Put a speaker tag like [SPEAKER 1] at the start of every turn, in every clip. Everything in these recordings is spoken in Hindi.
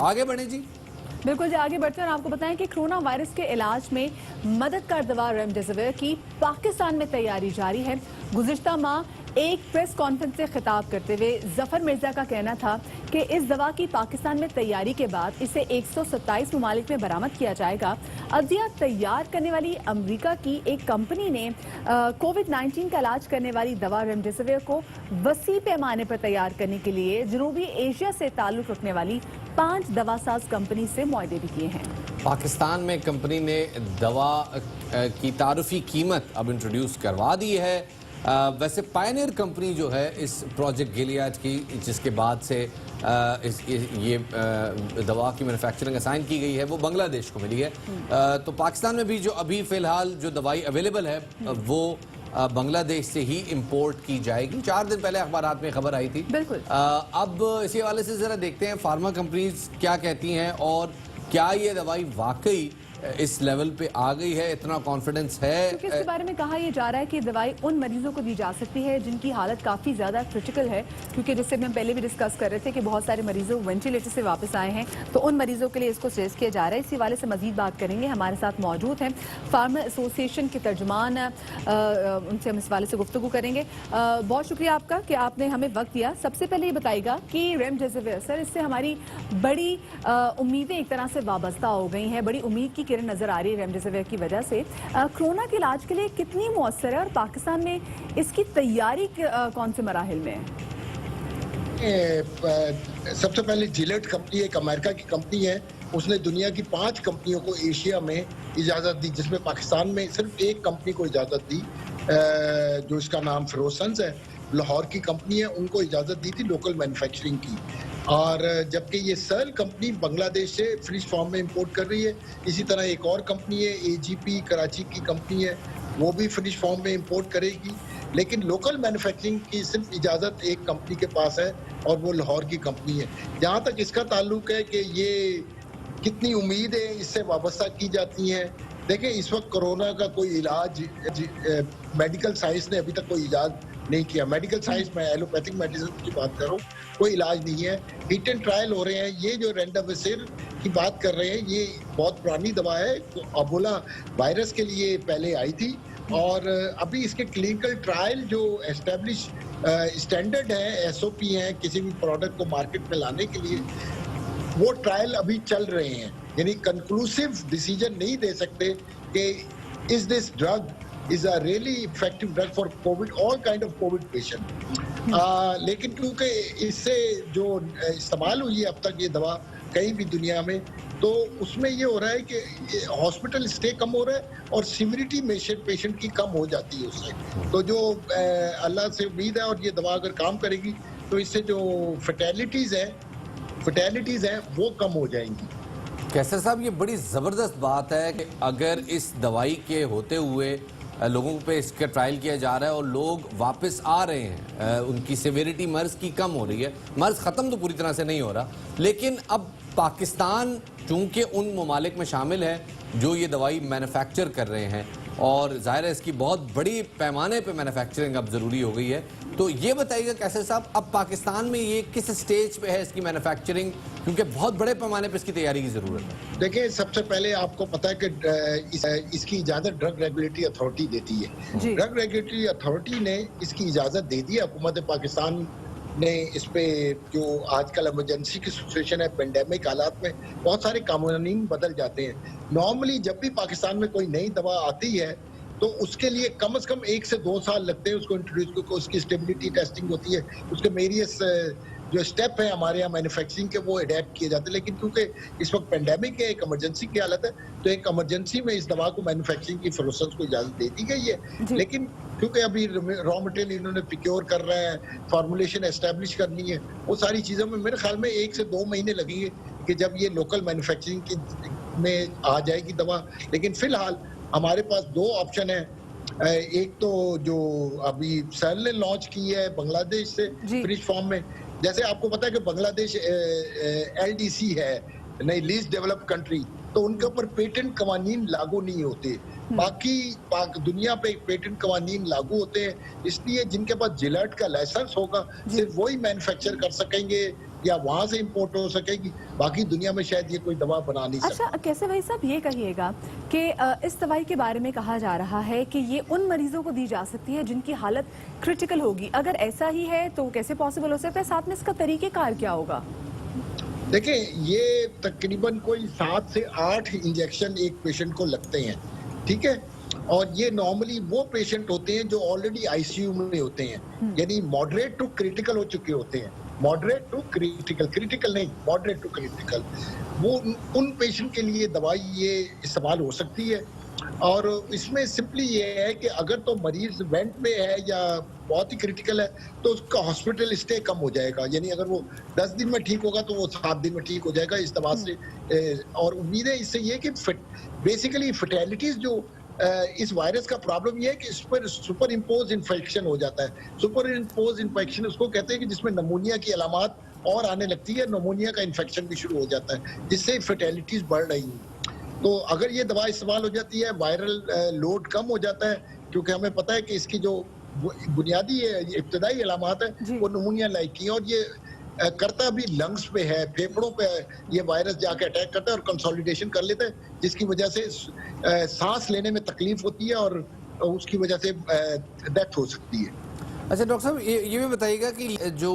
[SPEAKER 1] आगे बढ़े जी।
[SPEAKER 2] बिल्कुल जी, आगे बढ़ते हैं और आपको बताएं कि कोरोना वायरस के इलाज में मददगार दवा रेमडेसिविर की पाकिस्तान में तैयारी जारी है। गुज़िश्ता माह एक प्रेस कॉन्फ्रेंस से खिताब करते हुए जफर मिर्जा का कहना था कि इस दवा की पाकिस्तान में तैयारी के बाद इसे 127 ममालिक में बरामद किया जाएगा। अद्विया तैयार करने वाली अमेरिका की एक कंपनी ने कोविड-19 का इलाज करने वाली दवा रेमडेसिविर को वसी पैमाने पर तैयार करने के लिए जनूबी एशिया से ताल्लुक रखने वाली 5 दवासाज कंपनी से मुआहदे भी किए हैं।
[SPEAKER 1] पाकिस्तान में कंपनी ने दवा की तारुफी कीमत अब इंट्रोड्यूस करवा दी है। वैसे पायनियर कंपनी जो है इस प्रोजेक्ट गिलियाड की, जिसके बाद से ये दवा की मैन्युफैक्चरिंग असाइन की गई है, वो बांग्लादेश को मिली है। तो पाकिस्तान में भी जो अभी फ़िलहाल जो दवाई अवेलेबल है वो बांग्लादेश से ही इंपोर्ट की जाएगी। 4 दिन पहले अखबारात में खबर आई थी।
[SPEAKER 2] बिल्कुल।
[SPEAKER 1] अब इसी हवाले से ज़रा देखते हैं फार्मा कंपनीज क्या कहती हैं और क्या ये दवाई वाकई इस लेवल पे आ गई है, इतना कॉन्फिडेंस है।
[SPEAKER 2] क्योंकि इसके बारे में कहा यह जा रहा है कि दवाई उन मरीजों को दी जा सकती है जिनकी हालत काफ़ी ज़्यादा क्रिटिकल है, क्योंकि जिससे हम पहले भी डिस्कस कर रहे थे कि बहुत सारे मरीजों वेंटिलेटर से वापस आए हैं, तो उन मरीजों के लिए इसको सजेस्ट किया जा रहा है। इसी वाले से मजीद बात करेंगे। हमारे साथ मौजूद हैं फार्मा एसोसिएशन के तर्जुमान, उनसे हम इस वाले से गुफ्तगू करेंगे। बहुत शुक्रिया आपका कि आपने हमें वक्त दिया। सबसे पहले ये बताइएगा कि रेमडेसिविर सर, इससे हमारी बड़ी उम्मीदें एक तरह से वाबस्ता हो गई हैं, बड़ी उम्मीद की किरण नजर आ रही है रेमडेसिविर की वजह से। कोरोना के इलाज के लिए कितनी मुअस्सर है और पाकिस्तान में इसकी तैयारी कौन से मराहिल में है?
[SPEAKER 3] सबसे पहले जिलेट कंपनी एक अमेरिका की कंपनी है, उसने दुनिया की 5 कंपनियों को एशिया में इजाज़त दी, जिसमें पाकिस्तान में सिर्फ एक कंपनी को इजाज़त दी, जो इसका नाम फिरोसन्स है, लाहौर की कंपनी है, उनको इजाज़त दी थी लोकल मैन्युफैक्चरिंग की। और जबकि ये सर्ल कंपनी बांग्लादेश से फिनिश फॉर्म में इंपोर्ट कर रही है। इसी तरह एक और कंपनी है एजीपी कराची की कंपनी है, वो भी फिनिश फॉर्म में इंपोर्ट करेगी। लेकिन लोकल मैन्युफैक्चरिंग की सिर्फ इजाज़त एक कंपनी के पास है और वो लाहौर की कंपनी है। जहाँ तक इसका ताल्लुक है कि ये कितनी उम्मीदें इससे वाबस्ता की जाती हैं, देखिए इस वक्त कोरोना का कोई इलाज मेडिकल साइंस ने अभी तक कोई इलाज नहीं किया। मेडिकल साइंस में एलोपैथिक मेडिसिन की बात कर रहा हूँ, कोई इलाज नहीं है। हिट एंड ट्रायल हो रहे हैं। ये जो रेमडेसिविर की बात कर रहे हैं, ये बहुत पुरानी दवा है, तो अबोला वायरस के लिए पहले आई थी और अभी इसके क्लिनिकल ट्रायल जो एस्टेब्लिश स्टैंडर्ड है, एसओपी हैं किसी भी प्रोडक्ट को मार्केट में लाने के लिए, वो ट्रायल अभी चल रहे हैं। यानी कंक्लूसिव डिसीजन नहीं दे सकते कि is this drug is a really effective drug for COVID, all kind of COVID patient. लेकिन क्योंकि इससे जो इस्तेमाल हुई है अब तक ये दवा कहीं भी दुनिया में, तो उसमें ये हो रहा है कि हॉस्पिटल स्टे कम हो रहा है और सिविरिटी पेशेंट की कम हो जाती है उससे। तो जो अल्लाह से उम्मीद है, और ये दवा अगर काम करेगी तो इससे जो फैटेलिटीज़ हैं वो कम हो जाएंगी।
[SPEAKER 1] कैसर साहब, ये बड़ी ज़बरदस्त बात है कि अगर इस दवाई के होते हुए लोगों पे इसका ट्रायल किया जा रहा है और लोग वापस आ रहे हैं, उनकी सिविरिटी मर्ज़ की कम हो रही है। मर्ज़ ख़त्म तो पूरी तरह से नहीं हो रहा, लेकिन अब पाकिस्तान चूँकि उन ममालिक में शामिल है जो ये दवाई मैन्युफैक्चर कर रहे हैं, और ज़ाहिर है इसकी बहुत बड़ी पैमाने पे मैन्युफैक्चरिंग अब ज़रूरी हो गई है। तो ये बताइएगा कैसर साहब, अब पाकिस्तान में ये किस स्टेज पे है इसकी मैन्युफैक्चरिंग, क्योंकि बहुत बड़े पैमाने पे इसकी तैयारी की ज़रूरत है?
[SPEAKER 3] देखिए, सबसे पहले आपको पता है कि इसकी इजाज़त ड्रग रेगुलेटरी अथॉरिटी देती है। ड्रग रेगुलेटरी अथॉरिटी ने इसकी इजाज़त दे दी है। हुकूमत पाकिस्तान ने इस पे, जो आजकल इमरजेंसी की सिचुएशन है, पेंडेमिक हालात में बहुत सारे कानून बदल जाते हैं। नॉर्मली जब भी पाकिस्तान में कोई नई दवा आती है तो उसके लिए कम से कम 1 से 2 साल लगते हैं उसको इंट्रोड्यूस को, उसकी स्टेबिलिटी टेस्टिंग होती है, उसके वेरियस जो स्टेप है हमारे यहाँ मैन्युफैक्चरिंग के, वो अडेप्ट किए जाते हैं। लेकिन क्योंकि इस वक्त पेंडेमिक है, एक इमरजेंसी की हालत है, तो एक इमरजेंसी में इस दवा को मैन्युफैक्चरिंग की फिरोसन्स को इजाज़त दे दी गई है। लेकिन क्योंकि अभी रॉ मटेरियल इन्होंने प्रिक्योर कर रहे हैं, फॉर्मुलेशन एस्टेब्लिश करनी है, वो सारी चीज़ों में मेरे ख्याल में 1 से 2 महीने लगेंगे कि जब ये लोकल मैन्युफैक्चरिंग की में आ जाएगी दवा। लेकिन फिलहाल हमारे पास 2 ऑप्शन है। एक तो जो अभी सर्ल ने लॉन्च की है बांग्लादेश से फिनिश फॉर्म में। जैसे आपको पता है कि बांग्लादेश एलडीसी है, नई लीस्ट डेवलप्ड कंट्री, तो उनके ऊपर पेटेंट कवानीन लागू नहीं होते। बाकी दुनिया पे पेटेंट कवानीन लागू होते हैं, इसलिए जिनके पास जिलेट का लाइसेंस होगा सिर्फ वही मैन्युफैक्चर कर सकेंगे या वहां से इंपोर्ट हो सकेगी, बाकी दुनिया में शायद ये कोई दवा बना नहीं सकती।
[SPEAKER 2] अच्छा, कैसे भाई साहब ये कहिएगा कि इस दवाई के बारे में कहा जा रहा है कि ये उन मरीजों को दी जा सकती है जिनकी हालत क्रिटिकल होगी। अगर ऐसा ही है तो कैसे पॉसिबल हो सकता है? साथ में इसका तरीकेकार क्या होगा?
[SPEAKER 3] देखिए, ये तकरीबन कोई 7 से 8 इंजेक्शन एक पेशेंट को लगते हैं, ठीक है। और ये नॉर्मली वो पेशेंट होते हैं जो ऑलरेडी आईसीयू में होते हैं, यानी मॉडरेट टू क्रिटिकल हो चुके होते हैं। मॉडरेट टू क्रिटिकल, क्रिटिकल नहीं, मॉडरेट टू क्रिटिकल, वो उन पेशेंट के लिए दवाई ये इस्तेमाल हो सकती है। और इसमें सिंपली ये है कि अगर तो मरीज वेंट में है या बहुत ही क्रिटिकल है तो उसका हॉस्पिटल स्टे कम हो जाएगा, यानी अगर वो 10 दिन में ठीक होगा तो वो 7 दिन में ठीक हो जाएगा इस दवा से। और उम्मीद है इससे ये कि बेसिकली फर्टिलिटीज जो इस वायरस का प्रॉब्लम ये है कि इस पर सुपर इम्पोज इन्फेक्शन हो जाता है। सुपर इम्पोज इन्फेक्शन उसको कहते हैं कि जिसमें नमूनिया की अलामत और आने लगती है, नमूनिया का इन्फेक्शन भी शुरू हो जाता है, जिससे फर्टिलिटीज बढ़ रही है। तो अगर ये दवा इस्तेमाल हो जाती है, वायरल लोड कम हो जाता है, क्योंकि हमें पता है कि इसकी जो बुनियादी इब्तदाई अलामत है वो नमूनिया लाइक की है, और ये करता भी लंग्स पे है, फेफड़ों पे है, ये वायरस जाके अटैक करता है और कंसोलिडेशन कर लेता है, जिसकी वजह से सांस लेने में तकलीफ होती है और उसकी वजह से डेथ हो सकती है।
[SPEAKER 1] अच्छा डॉक्टर साहब, ये भी बताइएगा कि जो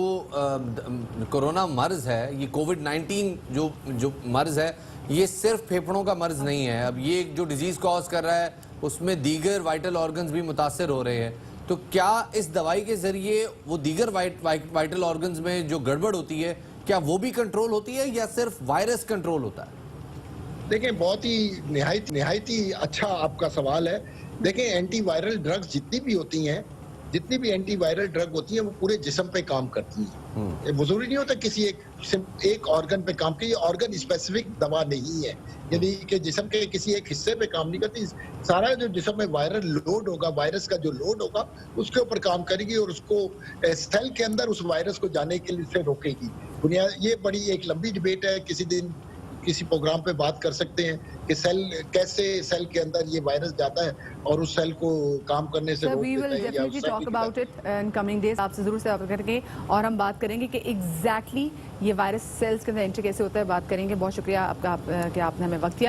[SPEAKER 1] कोरोना मर्ज है, ये कोविड-19 जो मर्ज है, ये सिर्फ फेफड़ों का मर्ज नहीं है। अब ये जो डिजीज कॉज कर रहा है उसमें दीगर वाइटल ऑर्गन्स भी मुतासर हो रहे हैं, तो क्या इस दवाई के जरिए वो दीगर वाइटल ऑर्गन्स में जो गड़बड़ होती है क्या वो भी कंट्रोल होती है या सिर्फ वायरस कंट्रोल होता है?
[SPEAKER 3] देखिए, बहुत ही निहायत ही अच्छा आपका सवाल है। देखिए, एंटीवायरल ड्रग्स जितनी भी होती हैं, जितनी भी एंटीवायरल ड्रग होती है वो पूरे जिस्म पे काम करती है। वो जरूरी नहीं होता किसी एक ऑर्गन पे काम की, ऑर्गन स्पेसिफिक दवा नहीं है, यानी कि जिस्म के किसी एक हिस्से पे काम नहीं करती। सारा जो जिस्म में वायरल लोड होगा, वायरस का जो लोड होगा उसके ऊपर काम करेगी और उसको सेल के अंदर उस वायरस को जाने के लिए से रोकेगी। ये बड़ी एक लंबी डिबेट है, किसी दिन किसी प्रोग्राम पे बात कर सकते हैं कि कैसे सेल के अंदर ये वायरस जाता है और उस सेल को काम करने से रोक देता है।
[SPEAKER 2] Definitely talk about it in coming days, आपसे जरूर से बात करके, और हम बात करेंगे कि एग्जैक्टली ये वायरस सेल्स के अंदर एंट्री कैसे होता है, बात करेंगे। बहुत शुक्रिया आपका कि आपने हमें वक्त दिया।